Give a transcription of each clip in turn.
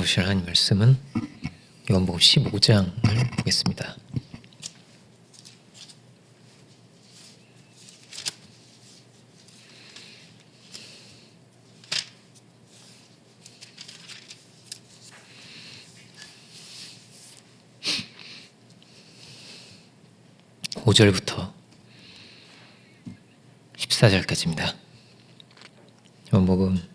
들으실 하나님 말씀은 요한복음 15장을 보겠습니다. (5) 절부터 14절까지입니다. 요한복음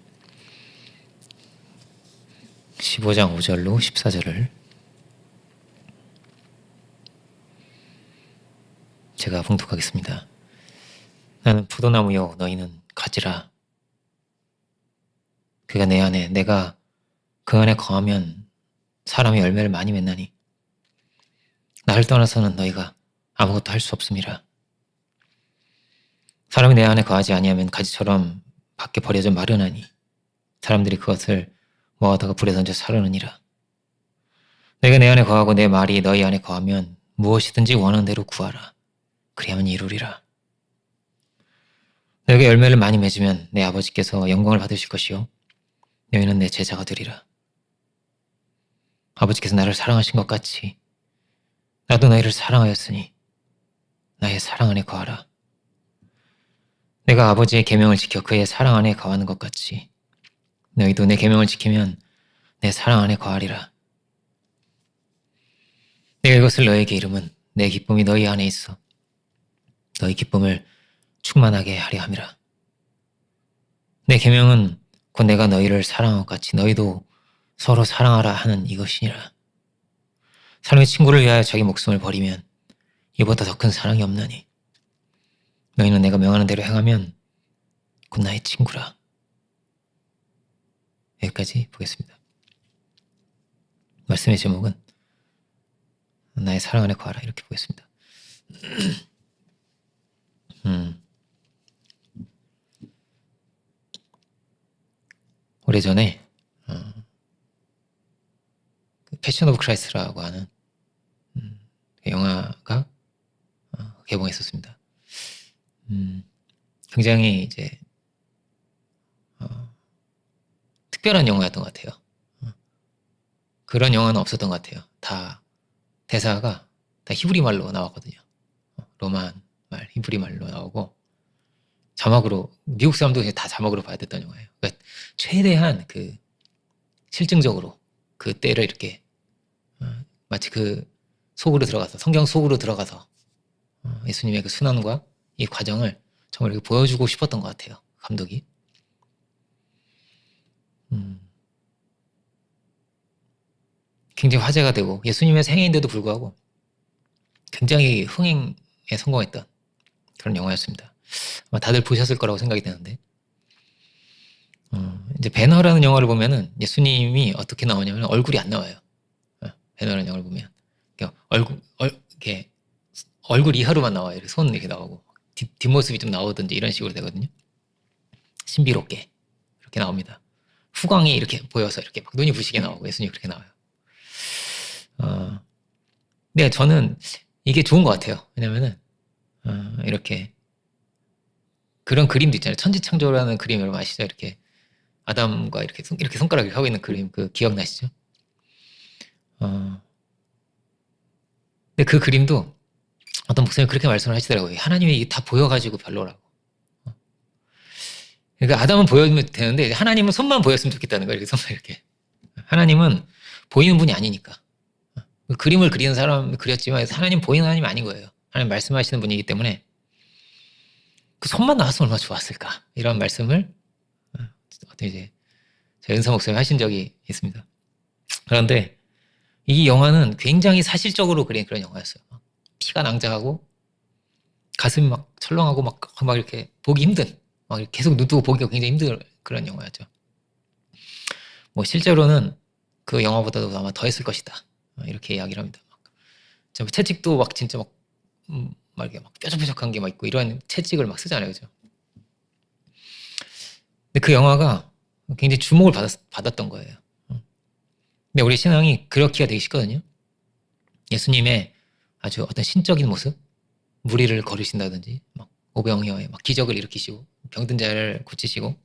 15장 5절로 14절을 제가 봉독하겠습니다. 나는 포도나무요 너희는 가지라. 그가 내 안에 내가 그 안에 거하면 사람이 열매를 많이 맺나니 나를 떠나서는 너희가 아무것도 할 수 없음이라. 사람이 내 안에 거하지 아니하면 가지처럼 밖에 버려져 마르나니 사람들이 그것을 모아다가 불에 던져 사르느니라. 내가 내 안에 거하고 내 말이 너희 안에 거하면 무엇이든지 원하는 대로 구하라. 그리하면 이루리라. 너희가 열매를 많이 맺으면 내 아버지께서 영광을 받으실 것이요 너희는 내 제자가 되리라. 아버지께서 나를 사랑하신 것 같이 나도 너희를 사랑하였으니 나의 사랑 안에 거하라. 내가 아버지의 계명을 지켜 그의 사랑 안에 거하는 것 같이 너희도 내 계명을 지키면 내 사랑 안에 거하리라. 내가 이것을 너희에게 이름은 내 기쁨이 너희 안에 있어 너희 기쁨을 충만하게 하려 함이라. 내 계명은 곧 내가 너희를 사랑한 것 같이 너희도 서로 사랑하라 하는 이것이니라. 사람이 친구를 위하여 자기 목숨을 버리면 이보다 더 큰 사랑이 없나니 너희는 내가 명하는 대로 행하면 곧 나의 친구라. 여기까지 보겠습니다. 말씀의 제목은 나의 사랑 안에 거하라 이렇게 보겠습니다. 오래전에 패션 오브 크라이스트라고 하는 영화가 개봉했었습니다. 굉장히 이제 특별한 영화였던 것 같아요. 그런 영화는 없었던 것 같아요. 다 대사가 다 히브리 말로 나왔거든요. 로만 말, 히브리 말로 나오고 자막으로 미국 사람도 다 자막으로 봐야 됐던 영화예요. 그러니까 최대한 그 실증적으로 그 때를 이렇게 마치 그 속으로 들어가서 성경 속으로 들어가서 예수님의 그 순환과 이 과정을 정말 이렇게 보여주고 싶었던 것 같아요. 감독이. 굉장히 화제가 되고 예수님의 생애인데도 불구하고 굉장히 흥행에 성공했던 그런 영화였습니다. 아마 다들 보셨을 거라고 생각이 되는데 이제 배너라는 영화를 보면은 예수님이 어떻게 나오냐면 얼굴이 안 나와요. 배너라는 영화를 보면 이렇게 얼굴 이하로만 나와요. 이렇게 손 이렇게 나오고 뒷모습이 좀 나오든지 이런 식으로 되거든요. 신비롭게 이렇게 나옵니다. 후광이 이렇게 보여서 이렇게 막 눈이 부시게 나오고 예수님이 그렇게 나와요. 근데 저는 이게 좋은 것 같아요. 왜냐면은 이렇게 그런 그림도 있잖아요. 천지창조라는 그림 여러분 아시죠? 이렇게 아담과 이렇게 손가락을 하고 있는 그림 그 기억나시죠? 근데 그 그림도 어떤 목사님이 그렇게 말씀을 하시더라고요. 하나님이 다 보여가지고 별로라고. 그러니까 아담은 보여주면 되는데 하나님은 손만 보였으면 좋겠다는 거예요. 이렇게 손만 이렇게. 하나님은 보이는 분이 아니니까. 그림을 그리는 사람이 그렸지만 하나님 보이는 하나님이 아닌 거예요. 하나님 말씀하시는 분이기 때문에 그 손만 나왔으면 얼마나 좋았을까. 이런 말씀을 어떤 이제 은사 목사님이 하신 적이 있습니다. 그런데 이 영화는 굉장히 사실적으로 그린 그런 영화였어요. 피가 낭자하고 가슴이 막 철렁하고 막 이렇게 보기 힘든 막 계속 눈 뜨고 보기가 굉장히 힘든 그런 영화였죠. 뭐 실제로는 그 영화보다도 아마 더 했을 것이다. 이렇게 이야기를 합니다. 채찍도 막 진짜 막 이렇게 막 뾰족뾰족한 게 막 있고 이런 채찍을 막 쓰잖아요. 그죠? 근데 그 영화가 굉장히 주목을 받았던 거예요. 근데 우리 신앙이 그렇기가 되게 쉽거든요. 예수님의 아주 어떤 신적인 모습, 무리를 거르신다든지, 막 오병이어에 막 기적을 일으키시고, 병든 자를 고치시고,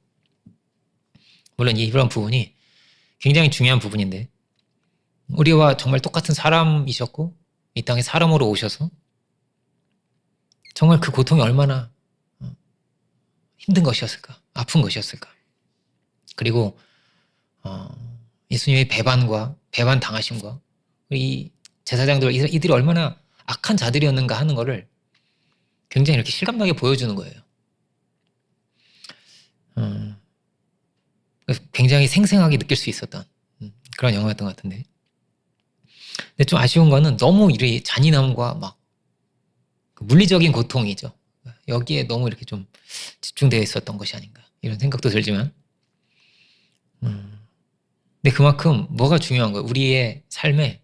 물론 이런 부분이 굉장히 중요한 부분인데, 우리와 정말 똑같은 사람이셨고 이 땅에 사람으로 오셔서 정말 그 고통이 얼마나 힘든 것이었을까, 아픈 것이었을까. 그리고 예수님의 배반 당하심과 이 제사장들 이들이 얼마나 악한 자들이었는가 하는 것을 굉장히 이렇게 실감나게 보여주는 거예요. 굉장히 생생하게 느낄 수 있었던 그런 영화였던 것 같은데. 근데 좀 아쉬운 거는 너무 이 잔인함과 막 물리적인 고통이죠. 여기에 너무 이렇게 좀 집중되어 있었던 것이 아닌가 이런 생각도 들지만, 근데 그만큼 뭐가 중요한 거예요. 우리의 삶에,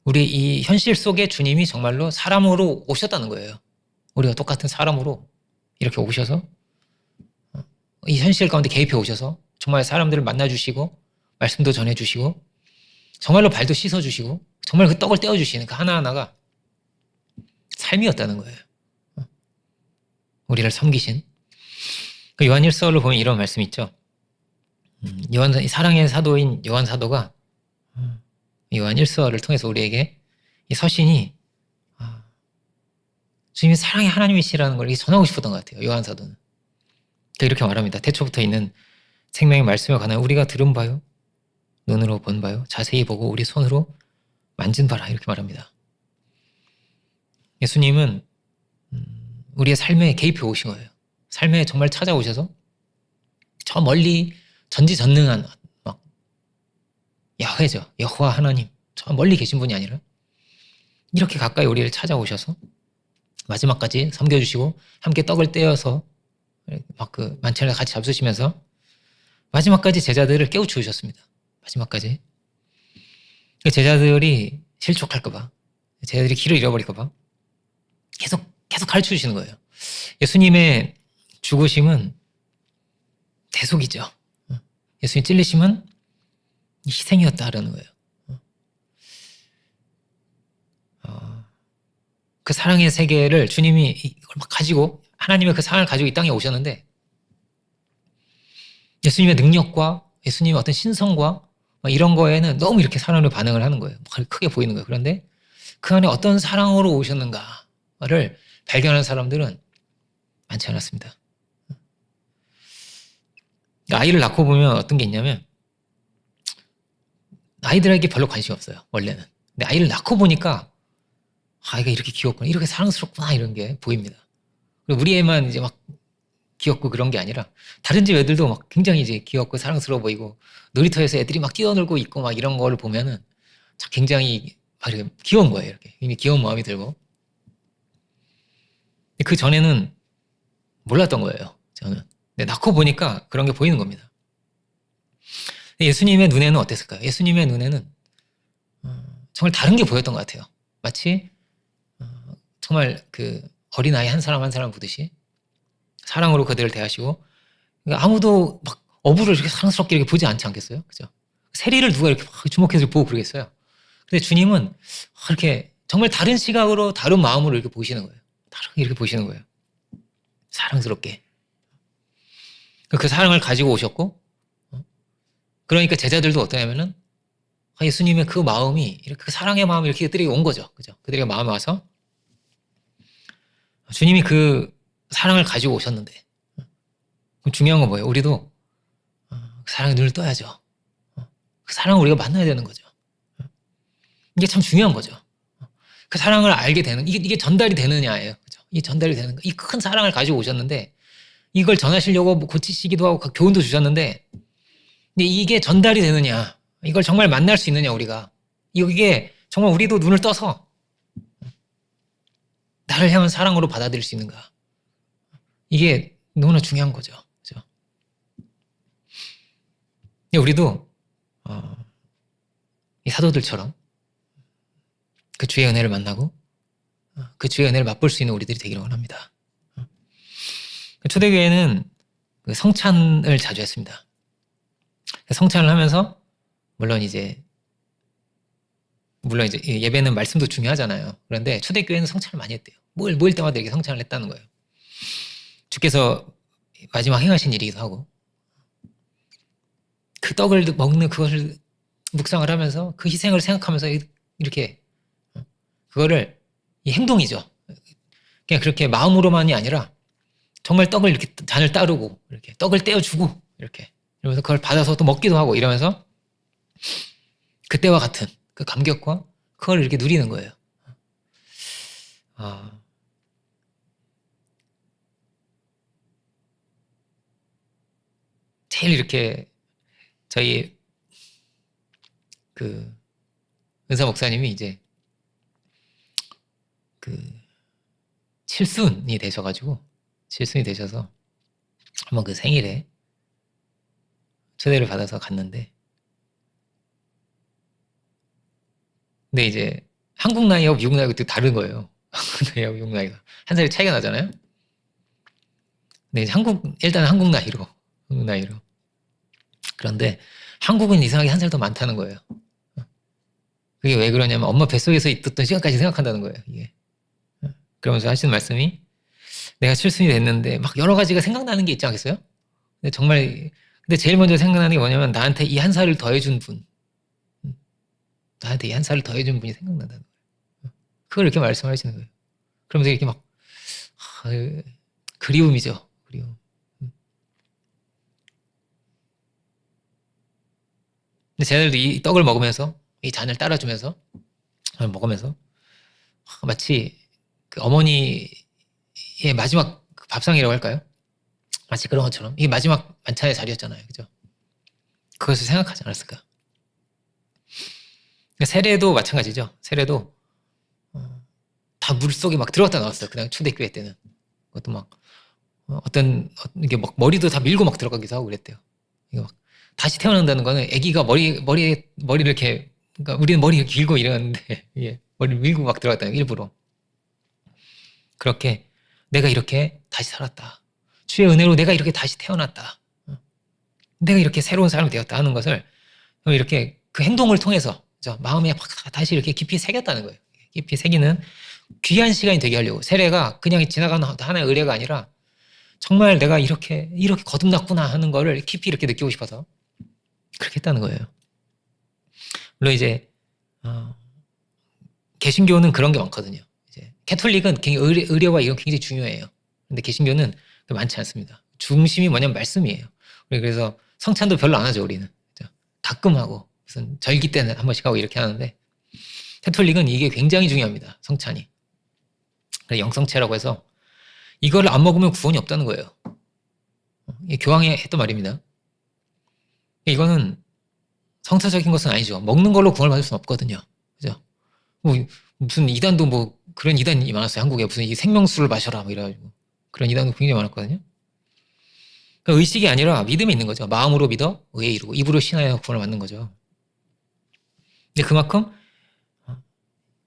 우리 이 현실 속에 주님이 정말로 사람으로 오셨다는 거예요. 우리가 똑같은 사람으로 이렇게 오셔서 이 현실 가운데 개입해 오셔서 정말 사람들을 만나주시고 말씀도 전해주시고 정말로 발도 씻어주시고 정말 그 떡을 떼어주시는 그 하나하나가 삶이었다는 거예요. 우리를 섬기신. 그 요한일서를 보면 이런 말씀이 있죠. 사랑의 사도인 요한 사도가 요한일서를 통해서 우리에게 이 서신이 주님이 사랑의 하나님이시라는 걸 전하고 싶었던 것 같아요. 요한 사도는. 이렇게 말합니다. 태초부터 있는 생명의 말씀에 관한 우리가 들은 바요, 눈으로 본 바요, 자세히 보고 우리 손으로 만진 바라, 이렇게 말합니다. 예수님은 우리의 삶에 개입해 오신 거예요. 삶에 정말 찾아오셔서 저 멀리 전지전능한 막 야훼죠. 여호와 하나님, 저 멀리 계신 분이 아니라 이렇게 가까이 우리를 찾아오셔서 마지막까지 섬겨주시고 함께 떡을 떼어서 막 그 만찬을 같이 잡수시면서 마지막까지 제자들을 깨우치우셨습니다. 마지막까지. 제자들이 실족할까봐, 제자들이 길을 잃어버릴까봐 계속 가르쳐 주시는 거예요. 예수님의 죽으심은 대속이죠. 예수님 찔리심은 희생이었다라는 거예요. 그 사랑의 세계를 주님이 이걸 막 가지고, 하나님의 그 사랑을 가지고 이 땅에 오셨는데 예수님의 능력과 예수님의 어떤 신성과 이런 거에는 너무 이렇게 사람을 반응을 하는 거예요. 크게 보이는 거예요. 그런데 그 안에 어떤 사랑으로 오셨는가를 발견하는 사람들은 많지 않았습니다. 아이를 낳고 보면 어떤 게 있냐면 아이들에게 별로 관심이 없어요. 원래는. 근데 아이를 낳고 보니까 아이가 이렇게 귀엽구나, 이렇게 사랑스럽구나, 이런 게 보입니다. 그리고 우리 애만 이제 막 귀엽고 그런 게 아니라 다른 집 애들도 막 굉장히 이제 귀엽고 사랑스러워 보이고 놀이터에서 애들이 막 뛰어놀고 있고 막 이런 거를 보면은 굉장히 막 이렇게 귀여운 거예요. 이렇게 이미 귀여운 마음이 들고. 그 전에는 몰랐던 거예요. 저는. 근데 낳고 보니까 그런 게 보이는 겁니다. 예수님의 눈에는 어땠을까요? 예수님의 눈에는 정말 다른 게 보였던 것 같아요. 마치 정말 그 어린아이 한 사람 한 사람 보듯이 사랑으로 그들을 대하시고, 그러니까 아무도 막 어부를 이렇게 사랑스럽게 이렇게 보지 않지 않겠어요? 그죠? 세리를 누가 이렇게 막 주목해서 보고 그러겠어요? 근데 주님은 이렇게 정말 다른 시각으로, 다른 마음으로 이렇게 보시는 거예요. 다르게 이렇게 보시는 거예요. 사랑스럽게. 그 사랑을 가지고 오셨고, 그러니까 제자들도 어떠냐면은 예수님의 그 마음이, 이렇게 그 사랑의 마음이 이렇게 그들에게 온 거죠. 그죠? 그들에게 마음이 와서 주님이 그 사랑을 가지고 오셨는데, 그럼 중요한 건 뭐예요? 우리도 그 사랑의 눈을 떠야죠. 그 사랑을 우리가 만나야 되는 거죠. 이게 참 중요한 거죠. 그 사랑을 알게 되는, 이게 전달이 되느냐예요. 그죠? 이게 전달이 되는 거. 이 큰 사랑을 가지고 오셨는데, 이걸 전하시려고 고치시기도 하고 교훈도 주셨는데, 근데 이게 전달이 되느냐, 이걸 정말 만날 수 있느냐, 우리가. 이게 정말 우리도 눈을 떠서 나를 향한 사랑으로 받아들일 수 있는가. 이게 너무나 중요한 거죠. 그죠? 우리도 이 사도들처럼 그 주의 은혜를 만나고 그 주의 은혜를 맛볼 수 있는 우리들이 되기를 원합니다. 초대교회는 그 성찬을 자주 했습니다. 성찬을 하면서 물론 이제 예배는 말씀도 중요하잖아요. 그런데 초대교회는 성찬을 많이 했대요. 모일 때마다 이렇게 성찬을 했다는 거예요. 주께서 마지막 행하신 일이기도 하고, 그 떡을 먹는 그것을 묵상을 하면서 그 희생을 생각하면서 이렇게 그거를 이 행동이죠. 그냥 그렇게 마음으로만이 아니라 정말 떡을 이렇게 잔을 따르고 이렇게 떡을 떼어주고 이렇게 이러면서 그걸 받아서 또 먹기도 하고 이러면서 그때와 같은 그 감격과 그걸 이렇게 누리는 거예요. 제일 이렇게 저희 그 은사 목사님이 이제 그 칠순이 되셔가지고 칠순이 되셔서 한번 그 생일에 초대를 받아서 갔는데, 근데 이제 한국 나이하고 미국 나이가 또 다른 거예요. 한국 나이하고 미국 나이가 한 살이 차이가 나잖아요. 근데 이제 일단 한국 나이로. 그런데 한국은 이상하게 한 살 더 많다는 거예요. 그게 왜 그러냐면 엄마 뱃속에서 있었던 시간까지 생각한다는 거예요, 이게. 그러면서 하시는 말씀이, 내가 칠순이 됐는데 막 여러 가지가 생각나는 게 있지 않겠어요? 근데 제일 먼저 생각나는 게 뭐냐면 나한테 이 한 살을 더해준 분, 나한테 이 한 살을 더해준 분이 생각난다는 거예요. 그걸 이렇게 말씀하시는 거예요. 그러면서 이렇게 막 그리움이죠, 그리움. 근데 쟤네들도 이 떡을 먹으면서 이 잔을 따라주면서 먹으면서 마치 그 어머니의 마지막 그 밥상이라고 할까요? 마치 그런 것처럼 이게 마지막 만찬의 자리였잖아요, 그죠? 그것을 생각하지 않았을까? 세례도 마찬가지죠. 세례도 다 물속에 막 들어갔다 나왔어요. 그냥 초대교회 때는. 그것도 막 이게 막 머리도 다 밀고 막 들어가기도 하고 그랬대요. 이게 막 다시 태어난다는 거는 아기가 머리를 이렇게, 그러니까 우리는 머리가 길고 이러는데 예, 머리를 밀고 막 들어갔다는 거예요, 일부러. 그렇게 내가 이렇게 다시 살았다. 주의 은혜로 내가 이렇게 다시 태어났다. 내가 이렇게 새로운 사람이 되었다 하는 것을 이렇게 그 행동을 통해서 마음에 다시 이렇게 깊이 새겼다는 거예요. 깊이 새기는 귀한 시간이 되게 하려고. 세례가 그냥 지나가는 하나의 의례가 아니라 정말 내가 이렇게 거듭났구나 하는 거를 깊이 이렇게 느끼고 싶어서 그렇게 했다는 거예요. 물론 이제 개신교는 그런 게 많거든요. 이제 캐톨릭은 굉장히 의례와 이런 게 굉장히 중요해요. 근데 개신교는 많지 않습니다. 중심이 뭐냐면 말씀이에요. 그래서 성찬도 별로 안 하죠, 우리는. 가끔 하고 무슨 절기 때는 한 번씩 하고 이렇게 하는데, 캐톨릭은 이게 굉장히 중요합니다, 성찬이. 영성체라고 해서 이걸 안 먹으면 구원이 없다는 거예요. 이게 교황이 했던 말입니다. 이거는 성사적인 것은 아니죠. 먹는 걸로 구원을 받을 수는 없거든요. 그죠? 무슨 이단도 뭐 그런 이단이 많았어요. 한국에 무슨 이 생명수를 마셔라 뭐 이래가지고 그런 이단도 굉장히 많았거든요. 그러니까 의식이 아니라 믿음이 있는 거죠. 마음으로 믿어 의에 이르고 입으로 신하여 구원을 받는 거죠. 근데 그만큼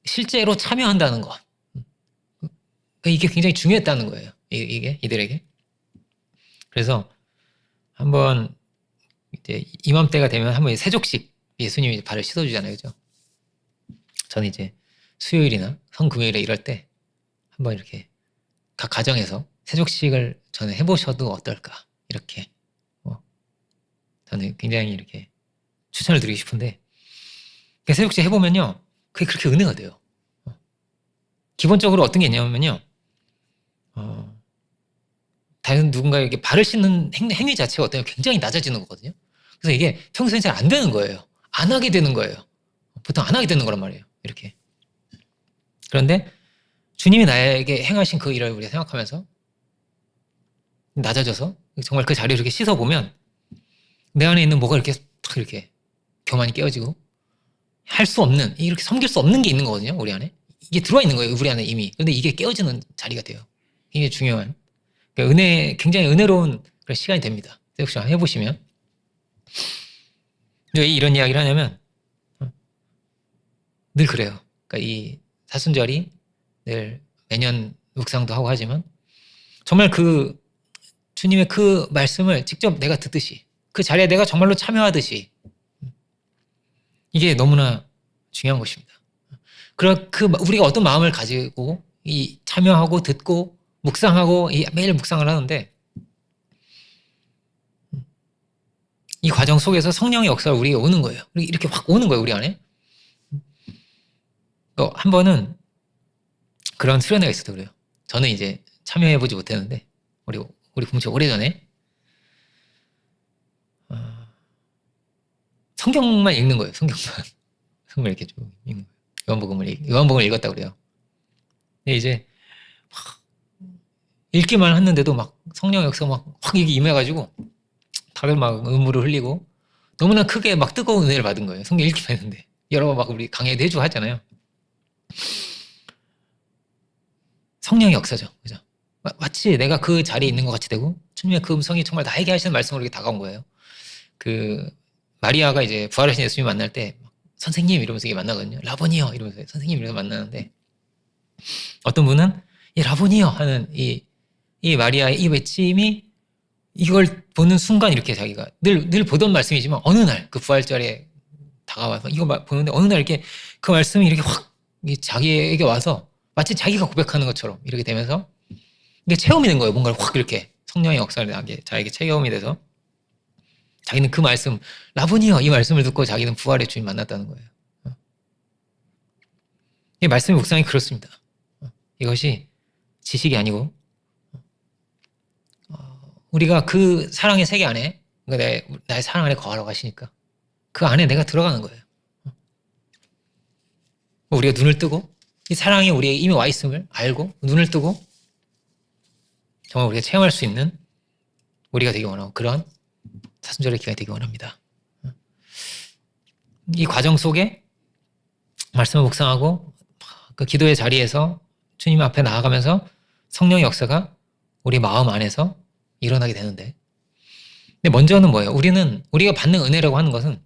실제로 참여한다는 것, 그러니까 이게 굉장히 중요했다는 거예요. 이들에게. 그래서 한번 이제 이맘때가 되면 한번 세족식 예수님이 발을 씻어주잖아요, 그죠? 저는 이제 수요일이나 성금요일에 이럴 때 한번 이렇게 각 가정에서 세족식을 저는 해보셔도 어떨까, 이렇게 저는 굉장히 이렇게 추천을 드리고 싶은데, 세족식 해보면요 그게 그렇게 은혜가 돼요. 기본적으로 어떤 게 있냐면요, 다른 누군가에게 발을 씻는 행위 자체가 어떤 굉장히 낮아지는 거거든요. 그래서 이게 평소에 잘 안 되는 거예요. 안 하게 되는 거예요. 보통 안 하게 되는 거란 말이에요, 이렇게. 그런데 주님이 나에게 행하신 그 일을 우리가 생각하면서 낮아져서 정말 그 자리를 이렇게 씻어보면 내 안에 있는 뭐가 이렇게 탁 이렇게 교만이 깨어지고 할 수 없는, 이렇게 섬길 수 없는 게 있는 거거든요, 우리 안에. 이게 들어와 있는 거예요, 우리 안에 이미. 그런데 이게 깨어지는 자리가 돼요. 이게 중요한. 그러니까 굉장히 은혜로운 그런 시간이 됩니다. 혹시 해보시면. 왜 이런 이야기를 하냐면, 늘 그래요. 그러니까 이 사순절이 늘 매년 묵상도 하고 하지만, 정말 그 주님의 그 말씀을 직접 내가 듣듯이, 그 자리에 내가 정말로 참여하듯이, 이게 너무나 중요한 것입니다. 우리가 어떤 마음을 가지고 이 참여하고 듣고 묵상하고 매일 묵상을 하는데, 이 과정 속에서 성령의 역사가 우리에게 오는 거예요. 이렇게 확 오는 거예요, 우리 안에. 한 번은 그런 수련회가 있었다고 그래요. 저는 이제 참여해보지 못했는데, 우리 공처 오래전에, 성경만 읽는 거예요, 성경만. 성경을 이렇게 좀 읽는 거예요. 요한복음을 읽었다고 그래요. 근데 이제, 읽기만 했는데도 막 성령의 역사가 막 확 이게 임해가지고, 다들 막 눈물을 흘리고, 너무나 크게 막 뜨거운 은혜를 받은 거예요. 성경 읽기만 했는데. 여러 번 막 우리 강의도 해주고 하잖아요. 성령의 역사죠. 그죠? 마치 내가 그 자리에 있는 것 같이 되고, 주님의 그 음성이 정말 나에게 하시는 말씀으로 이렇게 다가온 거예요. 마리아가 이제 부활하신 예수님 만날 때, 선생님 이러면서 이게 만나거든요. 라보니요 이러면서 선생님 이러면서 만나는데, 어떤 분은 이 라보니요 하는 이 마리아의 이 외침이 이걸 보는 순간 이렇게 자기가 늘 보던 말씀이지만 어느 날 그 부활절에 다가와서 이거 보는데 어느 날 이렇게 그 말씀이 이렇게 확 자기에게 와서 마치 자기가 고백하는 것처럼 이렇게 되면서 이게 체험이 된 거예요. 뭔가를 확 이렇게 성령의 역사를 나게 자기에게 체험이 돼서 자기는 그 말씀 라보니요 이 말씀을 듣고 자기는 부활의 주님 만났다는 거예요. 이 말씀의 묵상이 그렇습니다. 이것이 지식이 아니고 우리가 그 사랑의 세계 안에 나의 사랑 안에 거하라고 하시니까 그 안에 내가 들어가는 거예요. 우리가 눈을 뜨고 이 사랑이 우리에게 이미 와 있음을 알고 눈을 뜨고 정말 우리가 체험할 수 있는 우리가 되기 원하고 그런 사순절의 기간이 되기 원합니다. 이 과정 속에 말씀을 묵상하고 그 기도의 자리에서 주님 앞에 나아가면서 성령의 역사가 우리 마음 안에서 일어나게 되는데, 근데 먼저는 뭐예요? 우리가 받는 은혜라고 하는 것은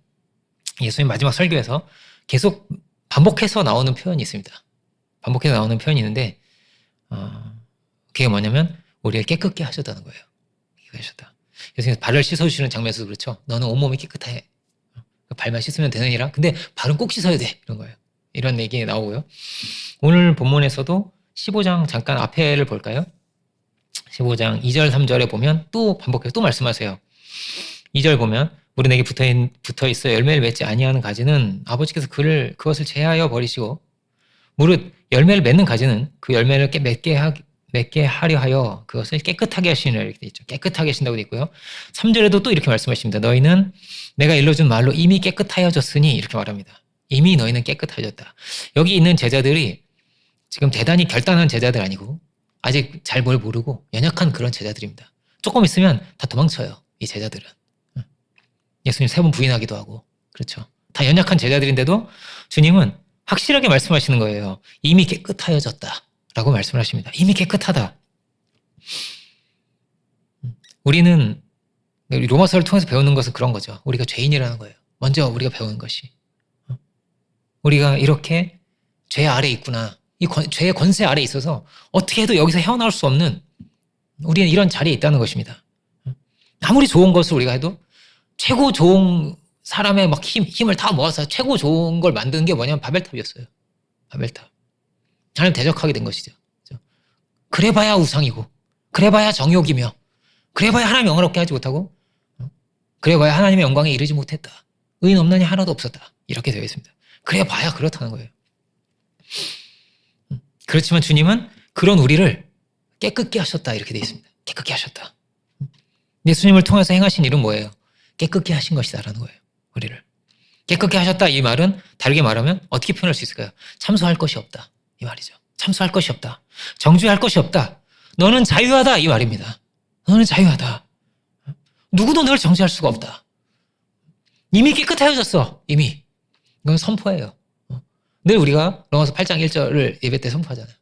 예수님 마지막 설교에서 계속 반복해서 나오는 표현이 있습니다. 반복해서 나오는 표현이 있는데, 그게 뭐냐면 우리를 깨끗게 하셨다는 거예요. 깨끗게 하셨다. 예수님 발을 씻어주시는 장면에서도 그렇죠. 너는 온몸이 깨끗해. 발만 씻으면 되느니라. 근데 발은 꼭 씻어야 돼. 이런 거예요. 이런 얘기 나오고요. 오늘 본문에서도 15장 잠깐 앞에를 볼까요? 15장 2절 3절에 보면 또 반복해서 또 말씀하세요. 2절 보면 우리 에게 붙어있어 열매를 맺지 아니하는 가지는 아버지께서 그것을 제하여 버리시고 무릇 열매를 맺는 가지는 그 열매를 맺게 하려 하여 그것을 깨끗하게 하시느라 이렇게 돼 있죠. 깨끗하게 하신다고 돼 있고요. 3절에도 또 이렇게 말씀하십니다. 너희는 내가 일러준 말로 이미 깨끗하여졌으니 이렇게 말합니다. 이미 너희는 깨끗하여졌다. 여기 있는 제자들이 지금 대단히 결단한 제자들 아니고 아직 잘 뭘 모르고 연약한 그런 제자들입니다. 조금 있으면 다 도망쳐요. 이 제자들은. 예수님 3번 부인하기도 하고 그렇죠. 다 연약한 제자들인데도 주님은 확실하게 말씀하시는 거예요. 이미 깨끗하여졌다 라고 말씀을 하십니다. 이미 깨끗하다. 우리는 로마서를 통해서 배우는 것은 그런 거죠. 우리가 죄인이라는 거예요. 먼저 우리가 배우는 것이. 우리가 이렇게 죄 아래 있구나. 이 죄의 권세 아래 있어서 어떻게 해도 여기서 헤어나올 수 없는 우리는 이런 자리에 있다는 것입니다. 아무리 좋은 것을 우리가 해도 최고 좋은 사람의 막 힘을 다 모아서 최고 좋은 걸 만드는 게 뭐냐면 바벨탑이었어요. 바벨탑. 하나님 대적하게 된 것이죠. 그래봐야 우상이고 그래봐야 정욕이며 그래봐야 하나님 영광롭게 하지 못하고 그래봐야 하나님의 영광에 이르지 못했다. 의인 없나니 하나도 없었다. 이렇게 되어 있습니다. 그래봐야 그렇다는 거예요. 그렇지만 주님은 그런 우리를 깨끗게 하셨다 이렇게 되어 있습니다. 깨끗게 하셨다. 예수님을 통해서 행하신 일은 뭐예요? 깨끗게 하신 것이다라는 거예요. 우리를. 깨끗게 하셨다 이 말은 다르게 말하면 어떻게 표현할 수 있을까요? 참소할 것이 없다 이 말이죠. 참소할 것이 없다. 정죄할 것이 없다. 너는 자유하다 이 말입니다. 너는 자유하다. 누구도 너를 정죄할 수가 없다. 이미 깨끗해졌어. 이미. 이건 선포예요. 늘 우리가 로마서 8장 1절을 예배 때 선포하잖아요.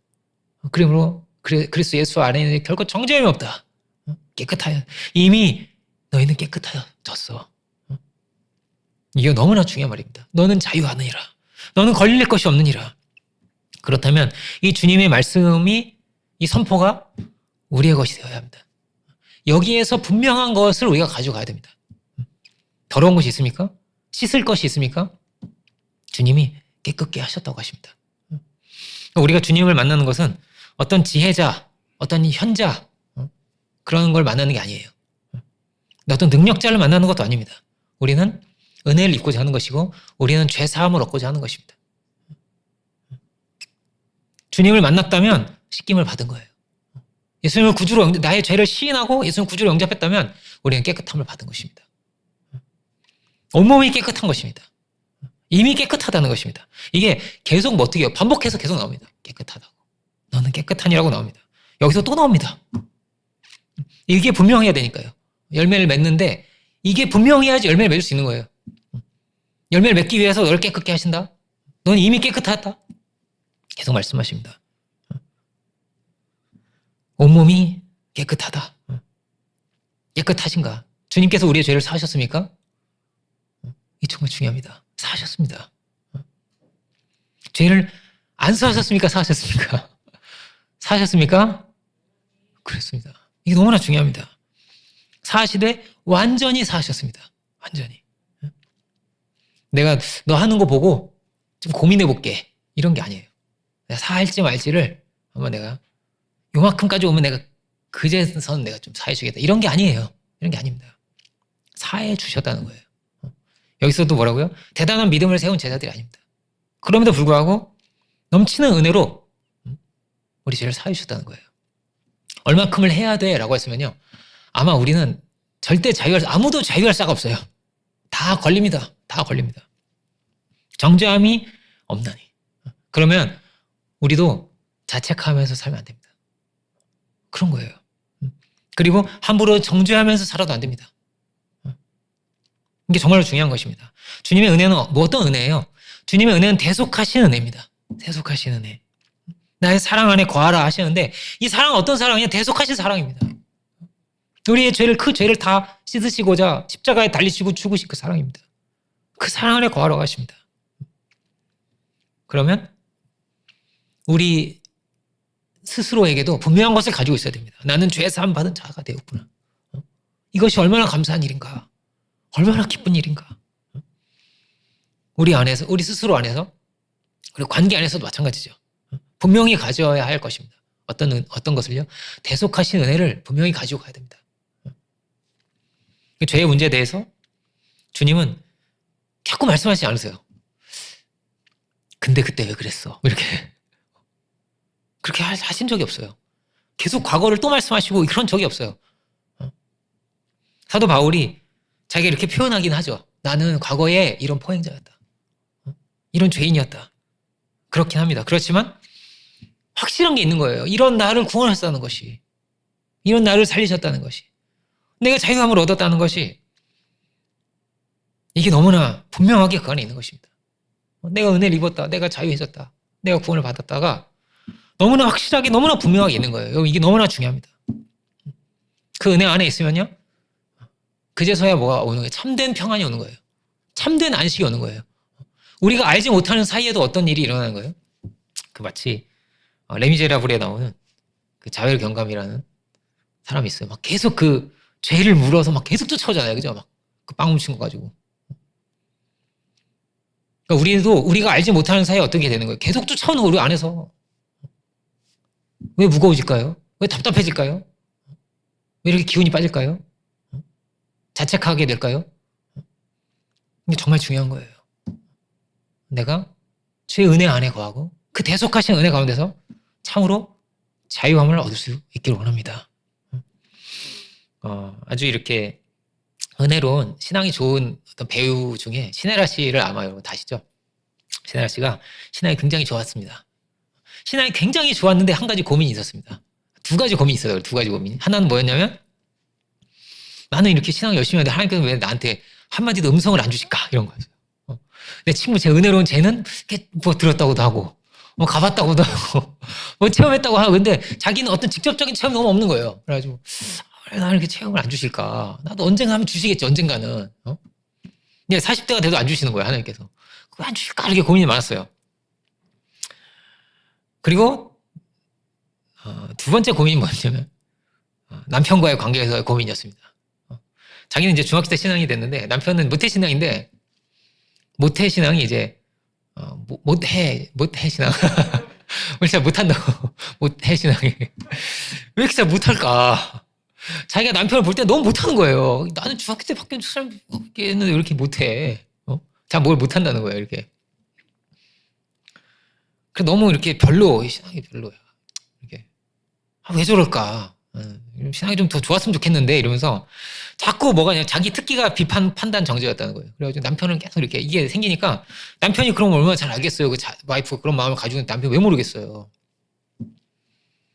그러므로 그리스도 예수 안에는 결코 정죄함이 없다. 깨끗하여 이미 너희는 깨끗하여졌어. 이게 너무나 중요한 말입니다. 너는 자유하느니라. 너는 걸릴 것이 없느니라. 그렇다면 이 주님의 말씀이 이 선포가 우리의 것이 되어야 합니다. 여기에서 분명한 것을 우리가 가져가야 됩니다. 더러운 것이 있습니까? 씻을 것이 있습니까? 주님이 깨끗게 하셨다고 하십니다. 우리가 주님을 만나는 것은 어떤 지혜자, 어떤 현자 그런 걸 만나는 게 아니에요. 어떤 능력자를 만나는 것도 아닙니다. 우리는 은혜를 입고자 하는 것이고 우리는 죄 사함을 얻고자 하는 것입니다. 주님을 만났다면 씻김을 받은 거예요. 예수님을 구주로 나의 죄를 시인하고 예수님 구주로 영접했다면 우리는 깨끗함을 받은 것입니다. 온몸이 깨끗한 것입니다. 이미 깨끗하다는 것입니다. 이게 계속 어떻게 해요? 반복해서 계속 나옵니다. 깨끗하다고. 너는 깨끗하니라고 나옵니다. 여기서 또 나옵니다. 이게 분명해야 되니까요. 열매를 맺는데 이게 분명해야지 열매를 맺을 수 있는 거예요. 열매를 맺기 위해서 너를 깨끗게 하신다. 넌 이미 깨끗하다. 계속 말씀하십니다. 온몸이 깨끗하다. 깨끗하신가? 주님께서 우리의 죄를 사하셨습니까? 이 정말 중요합니다. 사하셨습니다. 죄를 안 사하셨습니까? 사하셨습니까? 사하셨습니까? 그렇습니다. 이게 너무나 중요합니다. 사하시되 완전히 사하셨습니다. 완전히. 내가 너 하는 거 보고 좀 고민해 볼게. 이런 게 아니에요. 내가 사할지 말지를 한번 내가 요만큼까지 오면 내가 그제선 내가 좀 사해 주겠다. 이런 게 아니에요. 이런 게 아닙니다. 사해 주셨다는 거예요. 여기서도 뭐라고요? 대단한 믿음을 세운 제자들이 아닙니다. 그럼에도 불구하고 넘치는 은혜로 우리 죄를 사해 주셨다는 거예요. 얼마큼을 해야 돼? 라고 했으면요. 아마 우리는 절대 아무도 자유할 자가 없어요. 다 걸립니다. 다 걸립니다. 정죄함이 없나니. 그러면 우리도 자책하면서 살면 안 됩니다. 그런 거예요. 그리고 함부로 정죄하면서 살아도 안 됩니다. 이게 정말로 중요한 것입니다. 주님의 은혜는 뭐 어떤 은혜예요? 주님의 은혜는 대속하신 은혜입니다. 대속하신 은혜. 나의 사랑 안에 거하라 하시는데 이 사랑은 어떤 사랑이냐? 대속하신 사랑입니다. 우리의 그 죄를 다 씻으시고자 십자가에 달리시고 죽으신 그 사랑입니다. 그 사랑 안에 거하라고 하십니다. 그러면 우리 스스로에게도 분명한 것을 가지고 있어야 됩니다. 나는 죄 사함 받은 자가 되었구나. 이것이 얼마나 감사한 일인가. 얼마나 기쁜 일인가. 우리 안에서, 우리 스스로 안에서, 그리고 관계 안에서도 마찬가지죠. 분명히 가져야 할 것입니다. 어떤 것을요? 대속하신 은혜를 분명히 가지고 가야 됩니다. 죄의 문제에 대해서 주님은 자꾸 말씀하시지 않으세요. 근데 그때 왜 그랬어? 이렇게. 그렇게 하신 적이 없어요. 계속 과거를 또 말씀하시고 그런 적이 없어요. 사도 바울이 자기가 이렇게 표현하긴 하죠. 나는 과거에 이런 포행자였다. 이런 죄인이었다. 그렇긴 합니다. 그렇지만 확실한 게 있는 거예요. 이런 나를 구원하셨다는 것이. 이런 나를 살리셨다는 것이. 내가 자유함을 얻었다는 것이. 이게 너무나 분명하게 그 안에 있는 것입니다. 내가 은혜를 입었다. 내가 자유해졌다. 내가 구원을 받았다가 너무나 확실하게 너무나 분명하게 있는 거예요. 이게 너무나 중요합니다. 그 은혜 안에 있으면요. 그제서야 뭐가 오는 거예요? 참된 평안이 오는 거예요. 참된 안식이 오는 거예요. 우리가 알지 못하는 사이에도 어떤 일이 일어나는 거예요? 그 마치 레미제라블에 나오는 그 자웰 경감이라는 사람이 있어요. 막 계속 그 죄를 물어서 막 계속 쫓아오잖아요. 그죠? 막 그 빵 훔친 거 가지고. 그러니까 우리가 알지 못하는 사이에 어떻게 되는 거예요? 계속 쫓아오는 거 우리 안에서. 왜 무거워질까요? 왜 답답해질까요? 왜 이렇게 기운이 빠질까요? 자책하게 될까요? 이게 정말 중요한 거예요. 내가 주의 은혜 안에 거하고 그 대속하신 은혜 가운데서 참으로 자유함을 얻을 수 있기를 원합니다. 아주 이렇게 은혜로운 신앙이 좋은 어떤 배우 중에 신혜라 씨를 아마 여러분 다 아시죠? 신혜라 씨가 신앙이 굉장히 좋았습니다. 신앙이 굉장히 좋았는데 한 가지 고민이 있었습니다. 두 가지 고민이 있어요. 두 가지 고민. 하나는 뭐였냐면 나는 이렇게 신앙 열심히 하는데 하나님께서 왜 나한테 한마디도 음성을 안 주실까? 이런 거였어요. 내 친구, 제 은혜로운 쟤는 뭐 들었다고도 하고, 뭐 가봤다고도 하고, 뭐 체험했다고 하고, 근데 자기는 어떤 직접적인 체험이 너무 없는 거예요. 그래가지고, 나는 이렇게 체험을 안 주실까? 나도 언젠가 하면 주시겠지, 언젠가는. 근데 40대가 돼도 안 주시는 거예요, 하나님께서. 왜 안 주실까? 이렇게 고민이 많았어요. 그리고, 두 번째 고민이 뭐였냐면, 남편과의 관계에서의 고민이었습니다. 자기는 이제 중학교 때 신앙이 됐는데, 남편은 모태신앙인데, 모태신앙이 이제, 모태신앙. 왜 잘 못한다고. 모태신앙이. 왜 이렇게 잘 못할까? 자기가 남편을 볼 때 너무 못하는 거예요. 나는 중학교 때 밖에 사람에는 왜 이렇게 못해? 잘 뭘 못한다는 거예요, 이렇게. 그 너무 이렇게 별로, 신앙이 별로야. 이렇게. 왜 저럴까? 신앙이 좀 더 좋았으면 좋겠는데, 이러면서 자꾸 뭐가 그냥 자기 특기가 비판, 판단, 정죄였다는 거예요. 그래가지고 남편은 계속 이렇게 이게 생기니까 남편이 그런 걸 얼마나 잘 알겠어요. 와이프가 그런 마음을 가지고 있는 남편 왜 모르겠어요.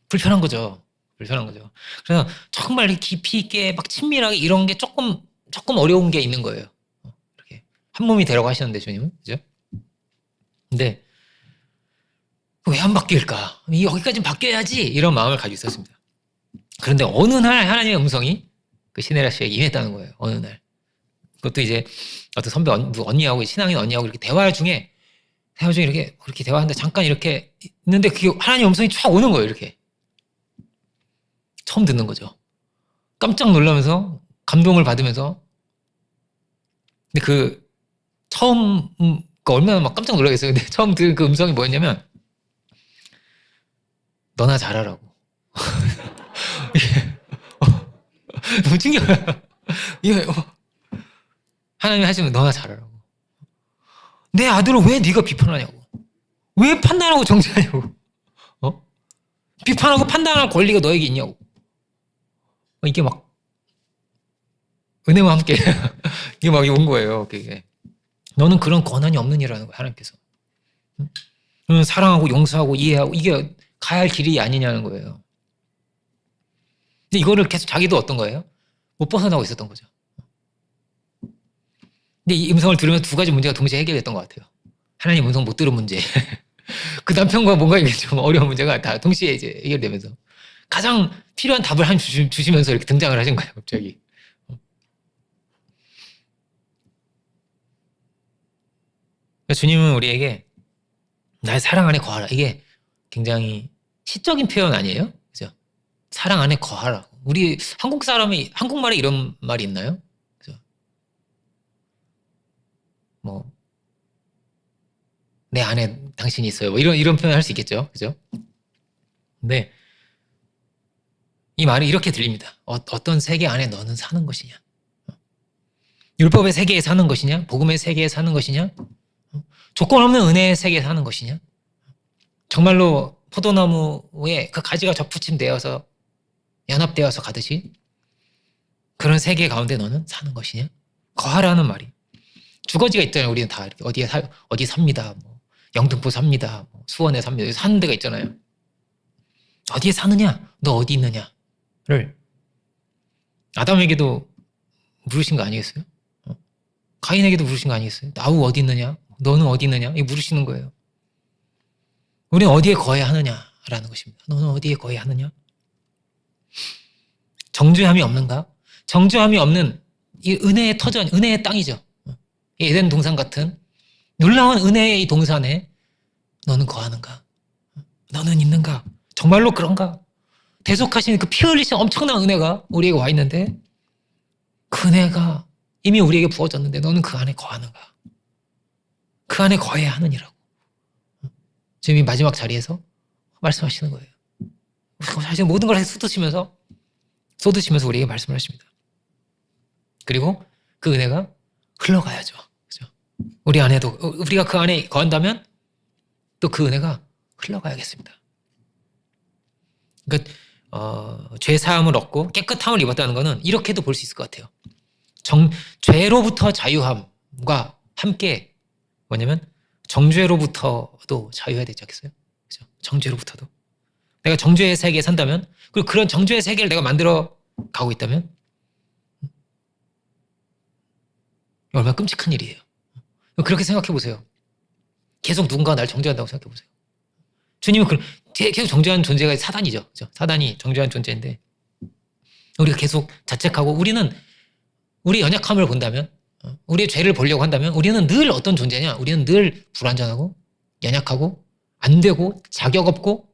불편한 거죠. 불편한 거죠. 그래서 정말 깊이 있게 막 친밀하게 이런 게 조금 어려운 게 있는 거예요. 이렇게. 한 몸이 되라고 하셨는데, 주님은. 그죠? 근데 왜 안 바뀔까? 여기까지는 바뀌어야지. 이런 마음을 가지고 있었습니다. 그런데 어느 날 하나님의 음성이 그 시네라 씨에게 임했다는 거예요. 어느 날. 그것도 이제 어떤 선배 언니하고 신앙인 언니하고 이렇게 대화 중에 이렇게 대화하는데 잠깐 이렇게 있는데 그게 하나님의 음성이 쫙 오는 거예요. 이렇게. 처음 듣는 거죠. 깜짝 놀라면서 감동을 받으면서 근데 그 처음 얼마나 막 깜짝 놀라겠어요. 근데 처음 들은 그 음성이 뭐였냐면 너나 잘하라고. 너무 충격이야. 하나님이 하시면 너나 잘하라고. 내 아들을 왜 네가 비판하냐고. 왜 판단하고 정죄하냐고. 비판하고 판단할 권리가 너에게 있냐고. 이게 막 은혜와 함께 이게 막 온 거예요. 그게. 너는 그런 권한이 없는 일이라는 거예요. 하나님께서. 너는 사랑하고 용서하고 이해하고 이게 가야 할 길이 아니냐는 거예요. 근데 이거를 계속 자기도 어떤 거예요? 못 벗어나고 있었던 거죠. 근데 이 음성을 들으면 두 가지 문제가 동시에 해결됐던 것 같아요. 하나님 음성 못 들은 문제. 그 남편과 뭔가 이게 좀 어려운 문제가 다 동시에 이제 해결되면서 가장 필요한 답을 주시면서 이렇게 등장을 하신 거예요, 갑자기. 주님은 우리에게 나의 사랑 안에 거하라. 이게 굉장히 시적인 표현 아니에요? 그죠? 사랑 안에 거하라. 우리 한국 사람이, 한국말에 이런 말이 있나요? 그죠? 뭐, 내 안에 당신이 있어요. 뭐 이런 표현 할 수 있겠죠? 그죠? 근데 이 말이 이렇게 들립니다. 어떤 세계 안에 너는 사는 것이냐? 율법의 세계에 사는 것이냐? 복음의 세계에 사는 것이냐? 조건 없는 은혜의 세계에 사는 것이냐? 정말로 포도나무에 그 가지가 접붙임되어서 연합되어서 가듯이 그런 세계 가운데 너는 사는 것이냐? 거하라는 말이. 주거지가 있잖아요. 우리는 다 이렇게 어디 삽니다. 뭐 영등포 삽니다. 뭐 수원에 삽니다. 사는 데가 있잖아요. 어디에 사느냐? 너 어디 있느냐를 아담에게도 물으신 거 아니겠어요? 가인에게도 물으신 거 아니겠어요? 나우 어디 있느냐? 너는 어디 있느냐? 이 물으시는 거예요. 우리는 어디에 거해야 하느냐라는 것입니다. 너는 어디에 거해야 하느냐? 정죄함이 없는가? 정죄함이 없는 이 은혜의 터전, 은혜의 땅이죠. 이 에덴 동산 같은 놀라운 은혜의 이 동산에 너는 거하는가? 너는 있는가? 정말로 그런가? 대속하신 그 피 흘리신 엄청난 은혜가 우리에게 와 있는데 그 은혜가 이미 우리에게 부어졌는데 너는 그 안에 거하는가? 그 안에 거해야 하느니라고. 지금 이 마지막 자리에서 말씀하시는 거예요. 사실 모든 걸 쏟으시면서 우리에게 말씀을 하십니다. 그리고 그 은혜가 흘러가야죠. 그죠? 우리 안에도, 우리가 그 안에 거한다면 또 그 은혜가 흘러가야겠습니다. 그러니까, 죄 사함을 얻고 깨끗함을 입었다는 것은 이렇게도 볼 수 있을 것 같아요. 죄로부터 자유함과 함께 뭐냐면 정죄로부터도 자유해야 되지 않겠어요? 그죠? 정죄로부터도. 내가 정죄의 세계에 산다면, 그리고 그런 정죄의 세계를 내가 만들어 가고 있다면 얼마나 끔찍한 일이에요. 그렇게 생각해 보세요. 계속 누군가가 날 정죄한다고 생각해 보세요. 주님은 계속 정죄한 존재가 사단이죠. 그죠? 사단이 정죄한 존재인데 우리가 계속 자책하고 우리 연약함을 본다면, 우리의 죄를 보려고 한다면 우리는 늘 어떤 존재냐? 우리는 늘 불완전하고 연약하고 안 되고 자격 없고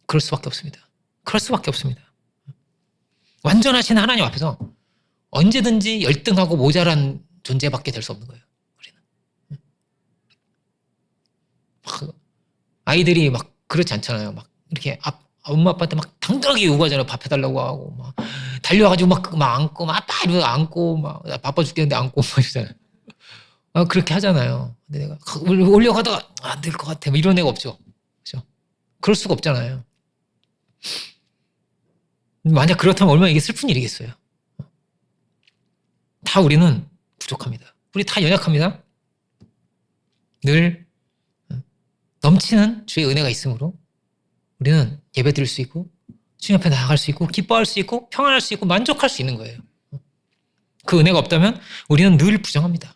그럴 수밖에 없습니다. 그럴 수밖에 없습니다. 완전하신 하나님 앞에서 언제든지 열등하고 모자란 존재밖에 될 수 없는 거예요. 우리는. 아이들이 막 그렇지 않잖아요. 막 이렇게 엄마 아빠한테 막 당당하게 요구하잖아요. 밥 해달라고 하고 막 달려가지고 막 안고, 막 아빠 이러고 안고, 막 바빠 죽겠는데 안고 막 이러잖아요. 그렇게 하잖아요. 근데 내가 올려가다가 안 될 것 같아. 뭐 이런 애가 없죠. 그죠? 그럴 수가 없잖아요. 만약 그렇다면 얼마나 이게 슬픈 일이겠어요. 다 우리는 부족합니다. 우리 다 연약합니다. 늘 넘치는 주의 은혜가 있으므로 우리는 예배드릴 수 있고 주님 앞에 나아갈 수 있고 기뻐할 수 있고 평안할 수 있고 만족할 수 있는 거예요. 그 은혜가 없다면 우리는 늘 부정합니다.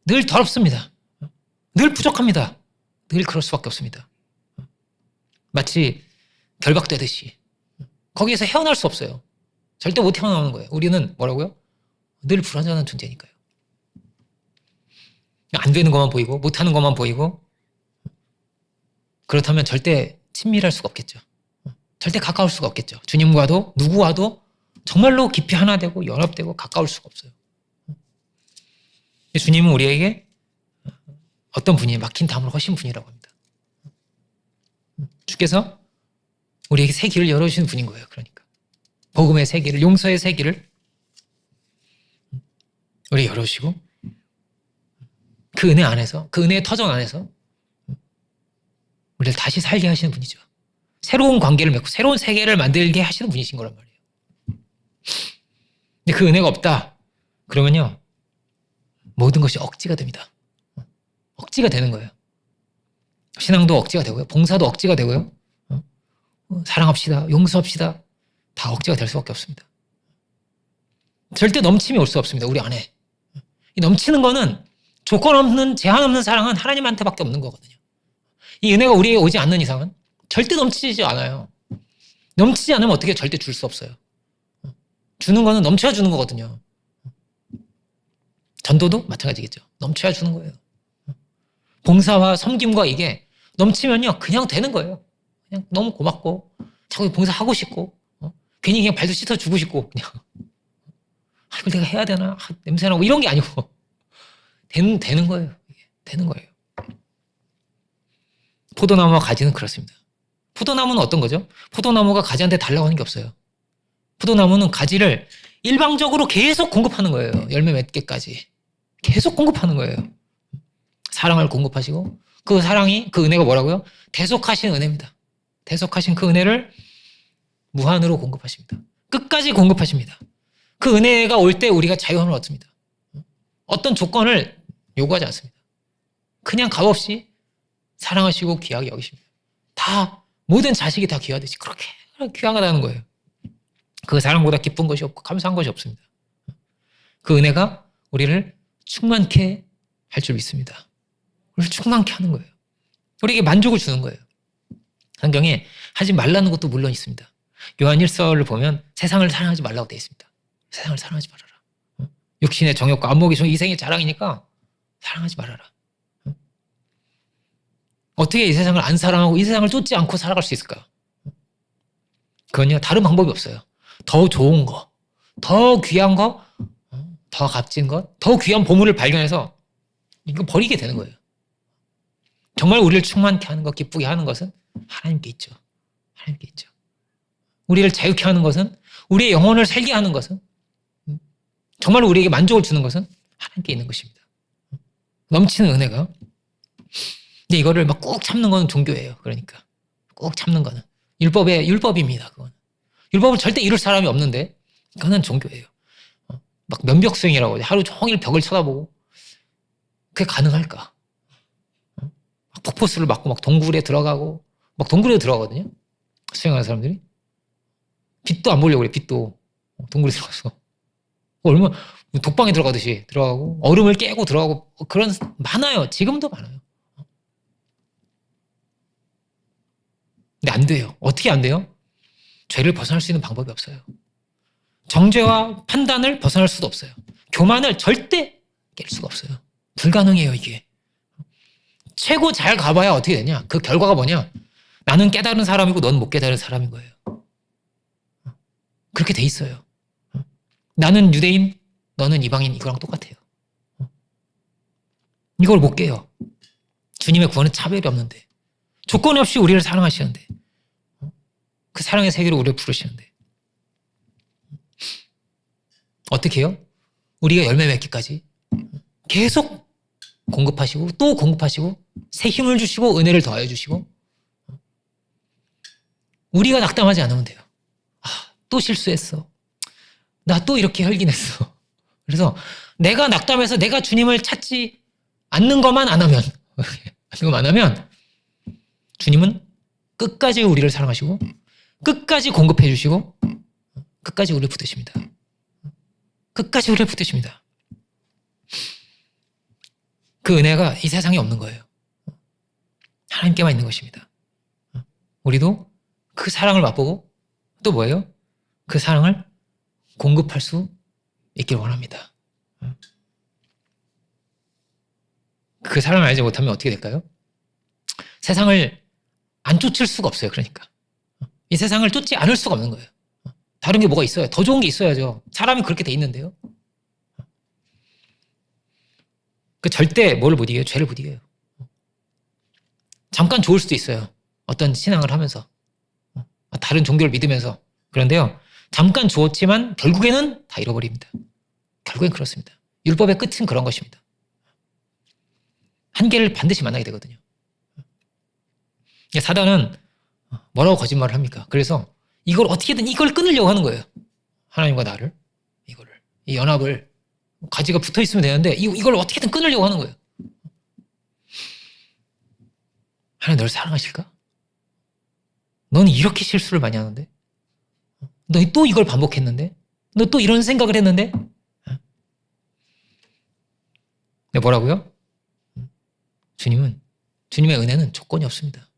늘 더럽습니다. 늘 부족합니다. 늘 그럴 수밖에 없습니다. 마치 결박되듯이 거기에서 헤어날 수 없어요. 절대 못 헤어나오는 거예요. 우리는 뭐라고요? 늘 불완전한 존재니까요. 안 되는 것만 보이고 못하는 것만 보이고 그렇다면 절대 친밀할 수가 없겠죠. 절대 가까울 수가 없겠죠. 주님과도 누구와도 정말로 깊이 하나 되고 연합되고 가까울 수가 없어요. 주님은 우리에게 어떤 분이 막힌 담을 허신 분이라고 합니다. 주께서 우리에게 새 길을 열어주시는 분인 거예요. 그러니까 복음의 새 길을, 용서의 새 길을 우리 열어주시고 그 은혜 안에서, 그 은혜의 터전 안에서 우리를 다시 살게 하시는 분이죠. 새로운 관계를 맺고 새로운 세계를 만들게 하시는 분이신 거란 말이에요. 근데 그 은혜가 없다 그러면요 모든 것이 억지가 됩니다. 억지가 되는 거예요. 신앙도 억지가 되고요. 봉사도 억지가 되고요. 사랑합시다. 용서합시다. 다 억지가 될 수밖에 없습니다. 절대 넘침이 올 수 없습니다. 우리 안에. 이 넘치는 거는 조건 없는, 제한 없는 사랑은 하나님한테밖에 없는 거거든요. 이 은혜가 우리에게 오지 않는 이상은 절대 넘치지 않아요. 넘치지 않으면 어떻게 절대 줄 수 없어요. 주는 거는 넘쳐야 주는 거거든요. 전도도 마찬가지겠죠. 넘쳐야 주는 거예요. 봉사와 섬김과 이게 넘치면요 그냥 되는 거예요. 그냥 너무 고맙고 자꾸 봉사하고 싶고 괜히 그냥 발도 씻어주고 싶고 그냥 이걸 내가 해야 되나 냄새나고 이런 게 아니고 되는 거예요. 되는 거예요. 포도나무와 가지는 그렇습니다. 포도나무는 어떤 거죠? 포도나무가 가지한테 달라고 하는 게 없어요. 포도나무는 가지를 일방적으로 계속 공급하는 거예요. 열매 맺게까지 계속 공급하는 거예요. 사랑을 공급하시고 그 사랑이, 그 은혜가 뭐라고요? 대속하신 은혜입니다. 대속하신 그 은혜를 무한으로 공급하십니다. 끝까지 공급하십니다. 그 은혜가 올 때 우리가 자유함을 얻습니다. 어떤 조건을 요구하지 않습니다. 그냥 값없이 사랑하시고 귀하게 여기십니다. 다 모든 자식이 다 귀하듯이 그렇게 귀하다는 거예요. 그 사랑보다 기쁜 것이 없고 감사한 것이 없습니다. 그 은혜가 우리를 충만케 할 줄 믿습니다. 우리를 충만케 하는 거예요. 우리에게 만족을 주는 거예요. 성경에 하지 말라는 것도 물론 있습니다. 요한 1서를 보면 세상을 사랑하지 말라고 되어 있습니다. 세상을 사랑하지 말아라. 육신의 정욕과 안목이 이 생의 자랑이니까 사랑하지 말아라. 어떻게 이 세상을 안 사랑하고 이 세상을 쫓지 않고 살아갈 수 있을까? 그건요 다른 방법이 없어요. 더 좋은 거, 더 귀한 거, 더 값진 것, 더 귀한 보물을 발견해서 이거 버리게 되는 거예요. 정말 우리를 충만케 하는 것, 기쁘게 하는 것은 하나님께 있죠. 하나님께 있죠. 우리를 자유케 하는 것은, 우리의 영혼을 살게 하는 것은, 정말 우리에게 만족을 주는 것은 하나님께 있는 것입니다. 넘치는 은혜가. 근데 이거를 막 꾹 참는 건 종교예요. 그러니까 꾹 참는 거는 율법입니다. 그건 율법을 절대 이룰 사람이 없는데 그거는 종교예요. 막 면벽수행이라고 하루 종일 벽을 쳐다보고 그게 가능할까? 막 폭포수를 맞고 막 동굴에 들어가고 막 동굴에 들어가거든요. 수행하는 사람들이 빛도 안 보려고 그래. 빛도 동굴에 들어가서 얼마나 독방에 들어가듯이 들어가고 얼음을 깨고 들어가고 그런 많아요. 지금도 많아요. 근데 안 돼요. 어떻게 안 돼요? 죄를 벗어날 수 있는 방법이 없어요. 정죄와 판단을 벗어날 수도 없어요. 교만을 절대 깰 수가 없어요. 불가능해요, 이게. 최고 잘 가봐야 어떻게 되냐? 그 결과가 뭐냐? 나는 깨달은 사람이고 넌 못 깨달은 사람인 거예요. 그렇게 돼 있어요. 나는 유대인, 너는 이방인, 이거랑 똑같아요. 이걸 못 깨요. 주님의 구원은 차별이 없는데, 조건 없이 우리를 사랑하시는데, 그 사랑의 세계로 우리를 부르시는데, 어떻게 해요? 우리가 열매 맺기까지 계속 공급하시고 또 공급하시고 새 힘을 주시고 은혜를 더하여 주시고 우리가 낙담하지 않으면 돼요. 또 실수했어. 나 또 이렇게 혈긴했어. 그래서 내가 낙담해서 내가 주님을 찾지 않는 것만 안 하면 주님은 끝까지 우리를 사랑하시고 끝까지 공급해 주시고 끝까지 우리를 붙드십니다. 끝까지 우리를 붙드십니다. 그 은혜가 이 세상에 없는 거예요. 하나님께만 있는 것입니다. 우리도 그 사랑을 맛보고 또 뭐예요? 그 사랑을 공급할 수 있길 원합니다. 그 사랑을 알지 못하면 어떻게 될까요? 세상을 안 쫓을 수가 없어요. 그러니까 이 세상을 쫓지 않을 수가 없는 거예요. 다른 게 뭐가 있어요? 더 좋은 게 있어야죠. 사람이 그렇게 돼 있는데요. 그 절대 뭐를 못 이겨요? 죄를 못 이겨요. 잠깐 좋을 수도 있어요. 어떤 신앙을 하면서 다른 종교를 믿으면서. 그런데요, 잠깐 좋았지만 결국에는 다 잃어버립니다. 결국엔 그렇습니다. 율법의 끝은 그런 것입니다. 한계를 반드시 만나게 되거든요. 사단은 뭐라고 거짓말을 합니까? 그래서 이걸 어떻게든 이걸 끊으려고 하는 거예요. 하나님과 나를, 이 연합을, 가지가 붙어 있으면 되는데 이걸 어떻게든 끊으려고 하는 거예요. 하나님 너를 사랑하실까? 넌 이렇게 실수를 많이 하는데? 너 또 이걸 반복했는데? 너 또 이런 생각을 했는데? 네, 뭐라고요? 주님의 은혜는 조건이 없습니다.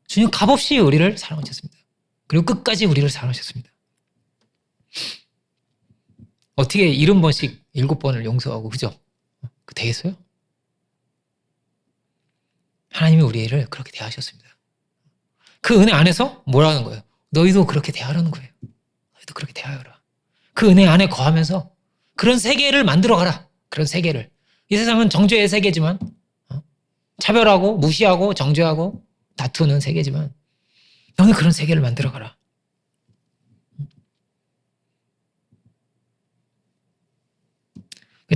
주님 값없이 우리를 사랑하셨습니다. 그리고 끝까지 우리를 사랑하셨습니다. 어떻게 70번씩 7번을 용서하고, 그죠? 그 되겠어요? 하나님이 우리를 그렇게 대하셨습니다. 그 은혜 안에서 뭐라는 거예요? 너희도 그렇게 대하라는 거예요. 너희도 그렇게 대하여라. 그 은혜 안에 거하면서 그런 세계를 만들어가라. 그런 세계를. 이 세상은 정죄의 세계지만 차별하고 무시하고 정죄하고 다투는 세계지만 너는 그런 세계를 만들어가라.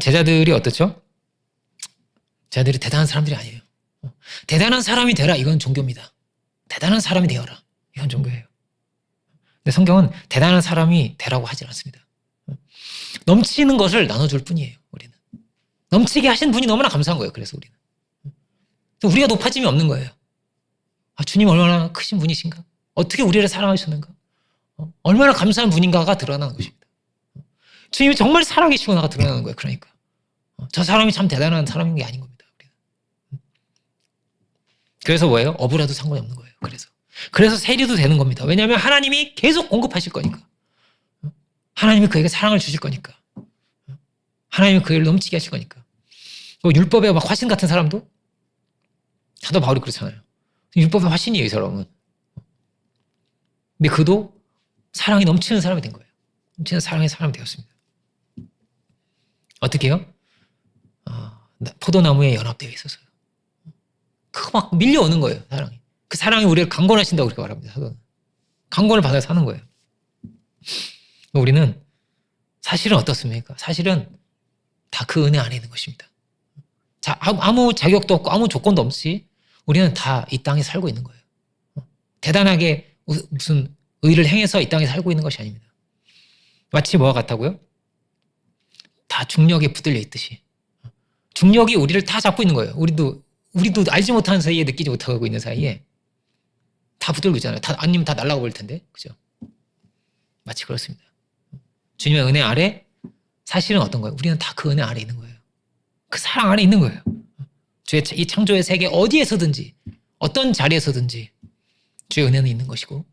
제자들이 어떻죠? 제자들이 대단한 사람들이 아니에요. 대단한 사람이 되라. 이건 종교입니다. 대단한 사람이 되어라. 이건 종교예요. 근데 성경은 대단한 사람이 되라고 하지 않습니다. 넘치는 것을 나눠줄 뿐이에요. 우리는 넘치게 하신 분이 너무나 감사한 거예요. 그래서 우리가 높아짐이 없는 거예요. 주님 얼마나 크신 분이신가? 어떻게 우리를 사랑하셨는가? 얼마나 감사한 분인가가 드러나는 것입니다. 주님이 정말 살아계시구나가 드러나는 거예요. 그러니까 저 사람이 참 대단한 사람인 게 아닌 겁니다. 그래서 뭐예요? 어부라도 상관이 없는 거예요. 그래서 세리도 되는 겁니다. 왜냐하면 하나님이 계속 공급하실 거니까. 하나님이 그에게 사랑을 주실 거니까. 하나님이 그를 넘치게 하실 거니까. 율법에 막 화신 같은 사람도 사도 바울이 그렇잖아요. 율법의 화신이에요, 이 사람은. 근데 그도 사랑이 넘치는 사람이 된 거예요. 넘치는 사랑의 사람이 되었습니다. 어떻게 해요? 포도나무에 연합되어 있어서요. 그거 막 밀려오는 거예요, 사랑이. 그 사랑이 우리를 강권하신다고 그렇게 말합니다, 사도는. 강권을 받아서 사는 거예요. 우리는 사실은 어떻습니까? 사실은 다 그 은혜 안에 있는 것입니다. 자, 아무 자격도 없고 아무 조건도 없이 우리는 다 이 땅에 살고 있는 거예요. 대단하게 무슨 의를 행해서 이 땅에 살고 있는 것이 아닙니다. 마치 뭐와 같다고요? 다 중력에 붙들려 있듯이. 중력이 우리를 다 잡고 있는 거예요. 우리도 알지 못하는 사이에 느끼지 못하고 있는 사이에 다 붙들고 있잖아요. 아니면 다 날아가 버릴 텐데. 그죠? 마치 그렇습니다. 주님의 은혜 아래 사실은 어떤 거예요? 우리는 다 그 은혜 아래 있는 거예요. 그 사랑 안에 있는 거예요. 주의 이 창조의 세계 어디에서든지 어떤 자리에서든지 주의 은혜는 있는 것이고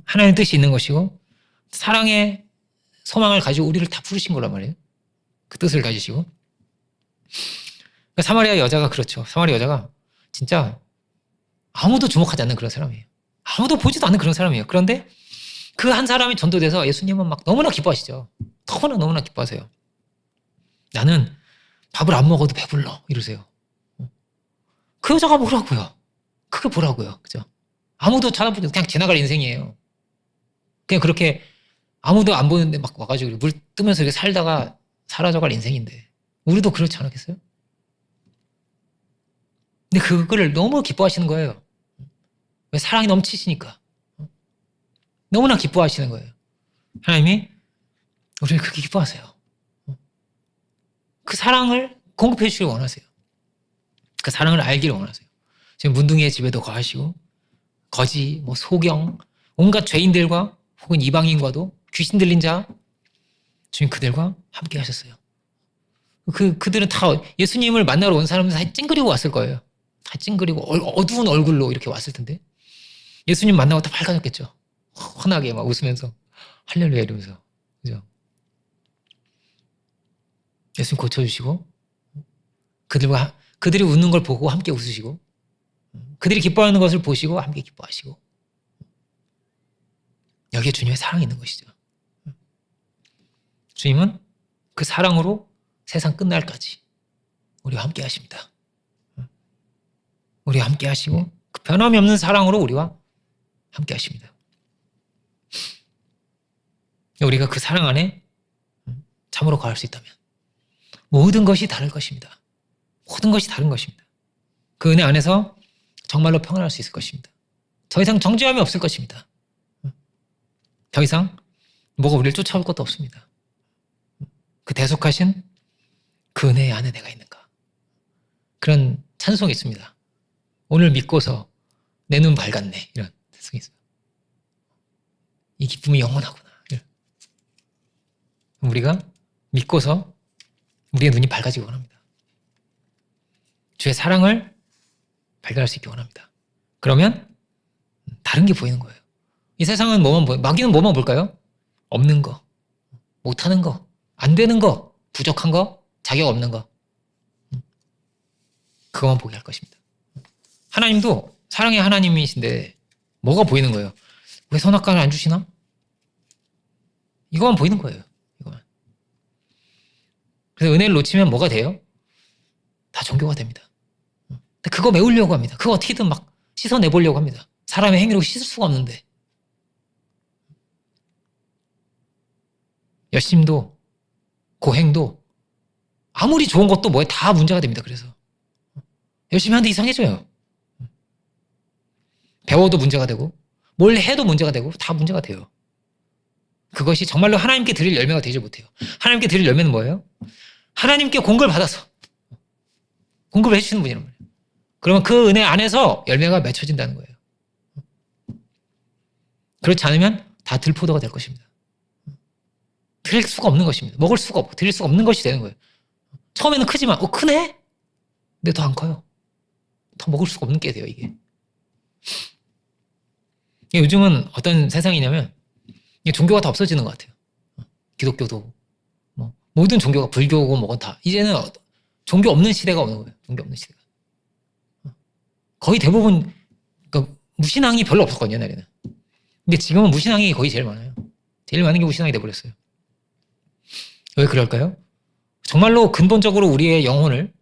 하나님의 뜻이 있는 것이고 사랑의 소망을 가지고 우리를 다 부르신 거란 말이에요. 그 뜻을 가지시고. 그러니까 사마리아 여자가 그렇죠. 사마리아 여자가 진짜 아무도 주목하지 않는 그런 사람이에요. 아무도 보지도 않는 그런 사람이에요. 그런데 그 한 사람이 전도돼서 예수님은 막 너무나 기뻐하시죠. 너무나 기뻐하세요. 나는 밥을 안 먹어도 배불러 이러세요. 그 여자가 뭐라고요? 그게 뭐라고요? 그죠? 아무도 찾아보지 그냥 지나갈 인생이에요. 그냥 그렇게 아무도 안 보는데 막 와가지고 물 뜨면서 이렇게 살다가 사라져갈 인생인데 우리도 그렇지 않았겠어요? 근데 그거를 너무 기뻐하시는 거예요. 왜? 사랑이 넘치시니까. 너무나 기뻐하시는 거예요. 하나님이 우리를 그렇게 기뻐하세요. 그 사랑을 공급해 주시길 원하세요. 그 사랑을 알기를 원하세요. 지금 문둥이의 집에도 거하시고 거지, 뭐 소경, 온갖 죄인들과 혹은 이방인과도 귀신 들린 자 주님 그들과 함께 하셨어요. 그들은 다 예수님을 만나러 온 사람들 다 찡그리고 왔을 거예요. 다 찡그리고 어두운 얼굴로 이렇게 왔을 텐데 예수님 만나고 다 밝아졌겠죠. 환하게 막 웃으면서 할렐루야 이러면서. 그죠? 예수님 고쳐주시고 그들이 웃는 걸 보고 함께 웃으시고 그들이 기뻐하는 것을 보시고 함께 기뻐하시고 여기에 주님의 사랑이 있는 것이죠. 주님은 그 사랑으로 세상 끝날까지 우리와 함께 하십니다. 우리와 함께 하시고 그 변함이 없는 사랑으로 우리와 함께 하십니다. 우리가 그 사랑 안에 참으로 거할 수 있다면 모든 것이 다를 것입니다. 모든 것이 다른 것입니다. 그 은혜 안에서 정말로 평안할 수 있을 것입니다. 더 이상 정죄함이 없을 것입니다. 더 이상 뭐가 우리를 쫓아올 것도 없습니다. 그 대속하신 그 은혜 안에 내가 있는가. 그런 찬송이 있습니다. 오늘 믿고서 내 눈 밝았네. 이런 찬송이 있어요. 이 기쁨이 영원하구나. 우리가 믿고서 우리의 눈이 밝아지기 원합니다. 주의 사랑을 발견할 수 있기 원합니다. 그러면 다른 게 보이는 거예요. 이 세상은 뭐만 보여요? 마귀는 뭐만 볼까요? 없는 거, 못하는 거, 안 되는 거, 부족한 거, 자격 없는 거. 그것만 보게 할 것입니다. 하나님도 사랑의 하나님이신데 뭐가 보이는 거예요? 왜 선악과를 안 주시나? 이것만 보이는 거예요. 이것만. 그래서 은혜를 놓치면 뭐가 돼요? 다 종교가 됩니다. 근데 그거 메우려고 합니다. 그거 어떻게든 막 씻어내보려고 합니다. 사람의 행위로 씻을 수가 없는데. 열심도 고행도 아무리 좋은 것도 뭐에 다 문제가 됩니다. 그래서 열심히 하는데 이상해져요. 배워도 문제가 되고 뭘 해도 문제가 되고 다 문제가 돼요. 그것이 정말로 하나님께 드릴 열매가 되지 못해요. 하나님께 드릴 열매는 뭐예요? 하나님께 공급을 받아서 공급을 해주시는 분이란 말이에요. 그러면 그 은혜 안에서 열매가 맺혀진다는 거예요. 그렇지 않으면 다 들포도가 될 것입니다. 드릴 수가 없는 것입니다. 먹을 수가 없고 드릴 수가 없는 것이 되는 거예요. 처음에는 크지만 크네? 근데 더 안 커요. 더 먹을 수가 없는 게 돼요. 이게. 요즘은 어떤 세상이냐면 종교가 다 없어지는 것 같아요. 기독교도 뭐 모든 종교가 불교고 뭐건 다 이제는 종교 없는 시대가 오는 거예요. 종교 없는 시대가. 거의 대부분 그러니까 무신앙이 별로 없었거든요. 옛날에는. 근데 지금은 무신앙이 거의 제일 많아요. 제일 많은 게 무신앙이 돼버렸어요. 왜 그럴까요? 정말로 근본적으로 우리의 영혼을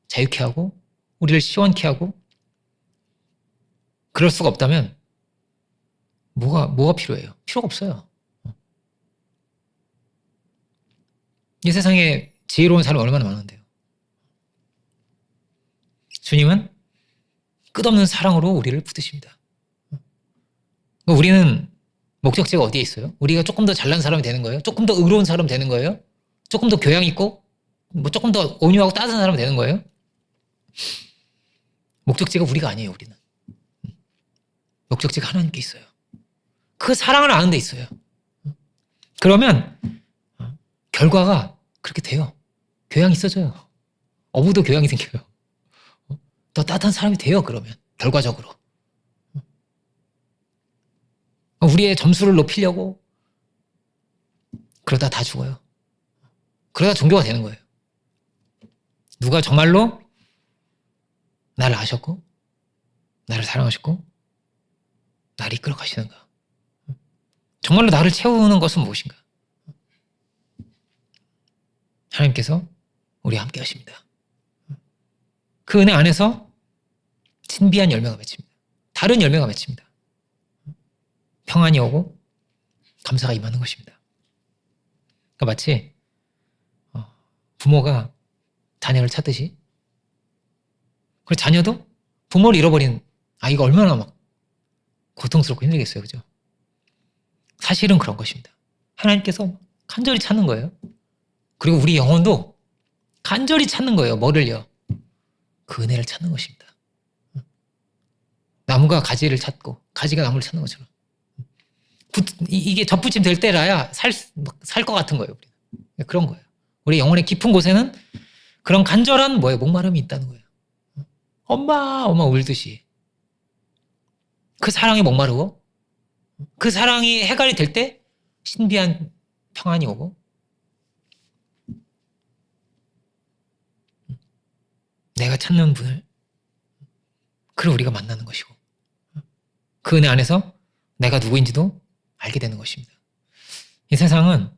자유케 하고 우리를 시원케 하고 그럴 수가 없다면 뭐가 필요해요? 필요가 없어요. 이 세상에 지혜로운 사람이 얼마나 많은데요. 주님은 끝없는 사랑으로 우리를 붙드십니다. 우리는 목적지가 어디에 있어요? 우리가 조금 더 잘난 사람이 되는 거예요? 조금 더 의로운 사람 되는 거예요? 조금 더 교양 있고 뭐 조금 더 온유하고 따뜻한 사람 되는 거예요? 목적지가 우리가 아니에요. 우리는 목적지가 하나님께 있어요. 그 사랑을 아는 데 있어요. 그러면 결과가 그렇게 돼요. 교양이 있어져요. 어부도 교양이 생겨요. 더 따뜻한 사람이 돼요. 그러면 결과적으로 우리의 점수를 높이려고 그러다 다 죽어요. 그러다 종교가 되는 거예요. 누가 정말로 나를 아셨고 나를 사랑하셨고 나를 이끌어 가시는가? 정말로 나를 채우는 것은 무엇인가? 하나님께서 우리와 함께 하십니다. 그 은혜 안에서 신비한 열매가 맺힙니다. 다른 열매가 맺힙니다. 평안이 오고 감사가 임하는 것입니다. 그러니까 마치 부모가 자녀를 찾듯이, 그리고 자녀도 부모를 잃어버린 아이가 얼마나 막 고통스럽고 힘들겠어요. 그죠? 사실은 그런 것입니다. 하나님께서 간절히 찾는 거예요. 그리고 우리 영혼도 간절히 찾는 거예요. 뭐를요? 그 은혜를 찾는 것입니다. 나무가 가지를 찾고 가지가 나무를 찾는 것처럼 이게 접붙임 될 때라야 살 것 같은 거예요. 우리는. 그런 거예요. 우리 영혼의 깊은 곳에는 그런 간절한 목마름이 있다는 거예요. 엄마 울듯이 그 사랑이 목마르고, 그 사랑이 해갈이 될 때 신비한 평안이 오고, 내가 찾는 분을, 그를 우리가 만나는 것이고, 그 은혜 안에서 내가 누구인지도 알게 되는 것입니다. 이 세상은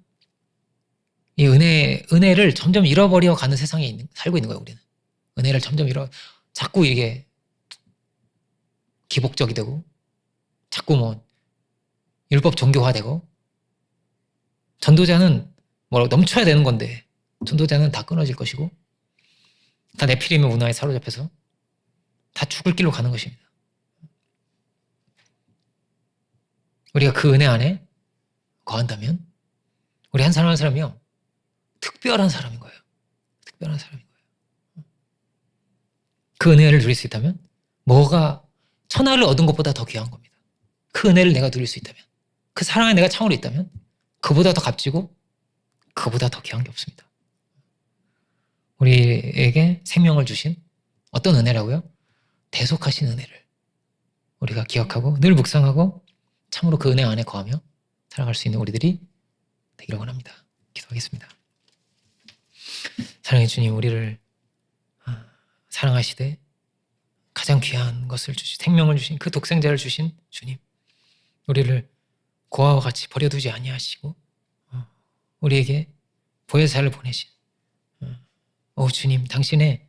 이 은혜를 점점 잃어버려 가는 세상에 살고 있는 거예요. 우리는 은혜를 점점 자꾸 이게 기복적이 되고, 자꾸 율법 종교화되고, 전도자는 넘쳐야 되는 건데 전도자는 다 끊어질 것이고, 다 네피림의 문화에 사로잡혀서 다 죽을 길로 가는 것입니다. 우리가 그 은혜 안에 거한다면 우리 한 사람 한 사람이요, 특별한 사람인 거예요. 특별한 사람인 거예요. 그 은혜를 누릴 수 있다면 뭐가 천하를 얻은 것보다 더 귀한 겁니다. 그 은혜를 내가 누릴 수 있다면, 그 사랑에 내가 참으로 있다면 그보다 더 값지고 그보다 더 귀한 게 없습니다. 우리에게 생명을 주신 어떤 은혜라고요? 대속하신 은혜를 우리가 기억하고 늘 묵상하고 참으로 그 은혜 안에 거하며 살아갈 수 있는 우리들이 되기를 원합니다. 기도하겠습니다. 사랑의 주님, 우리를 사랑하시되 가장 귀한 것을 주신, 생명을 주신 그 독생자를 주신 주님, 우리를 고아와 같이 버려두지 아니하시고 우리에게 보혜사를 보내신 주님, 당신의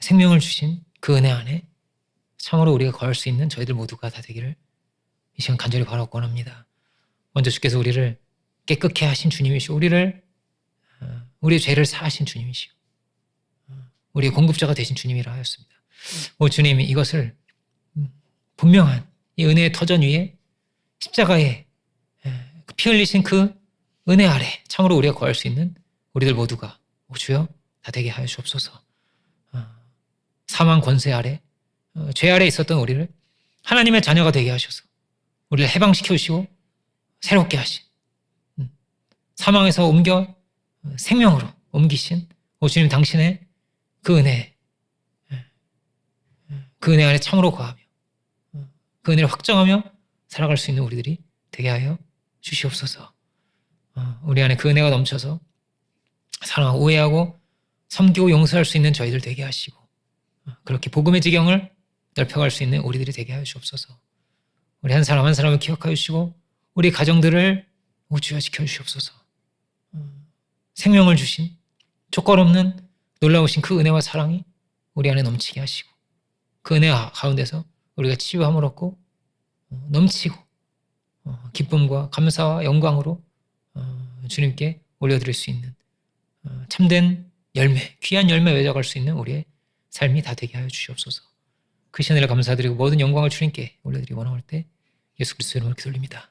생명을 주신 그 은혜 안에 참으로 우리가 거할 수 있는 저희들 모두가 다 되기를 이 시간 간절히 바라고 원합니다. 먼저 주께서 우리를 깨끗게 하신 주님이시고, 우리의 죄를 사하신 주님이시고, 우리의 공급자가 되신 주님이라 하였습니다. 주님, 이것을 분명한 이 은혜의 터전 위에 십자가에 피 흘리신 그 은혜 아래 참으로 우리가 거할 수 있는 우리들 모두가 주여 다 되게 하여 주옵소서. 사망 권세 아래, 죄 아래 있었던 우리를 하나님의 자녀가 되게 하셔서 우리를 해방시켜 주시고 새롭게 하신, 사망에서 옮겨 생명으로 옮기신 주님, 당신의 그 은혜, 그 은혜 안에 참으로 거하며 그 은혜를 확정하며 살아갈 수 있는 우리들이 되게 하여 주시옵소서. 우리 안에 그 은혜가 넘쳐서 사랑하고 오해하고 섬기고 용서할 수 있는 저희들 되게 하시고, 그렇게 복음의 지경을 넓혀갈 수 있는 우리들이 되게 하여 주옵소서. 우리 한 사람 한 사람을 기억하여 주시고 우리 가정들을 주여 지켜주시옵소서. 생명을 주신 조건 없는 놀라우신 그 은혜와 사랑이 우리 안에 넘치게 하시고, 그 은혜 가운데서 우리가 치유함을 얻고 넘치고 기쁨과 감사와 영광으로 주님께 올려드릴 수 있는 참된 열매, 귀한 열매 맺어갈 수 있는 우리의 삶이 다 되게 하여 주시옵소서. 그 신의를 감사드리고 모든 영광을 주님께 올려드리고 원할 때 예수 그리스도 이름으로 기도 올립니다.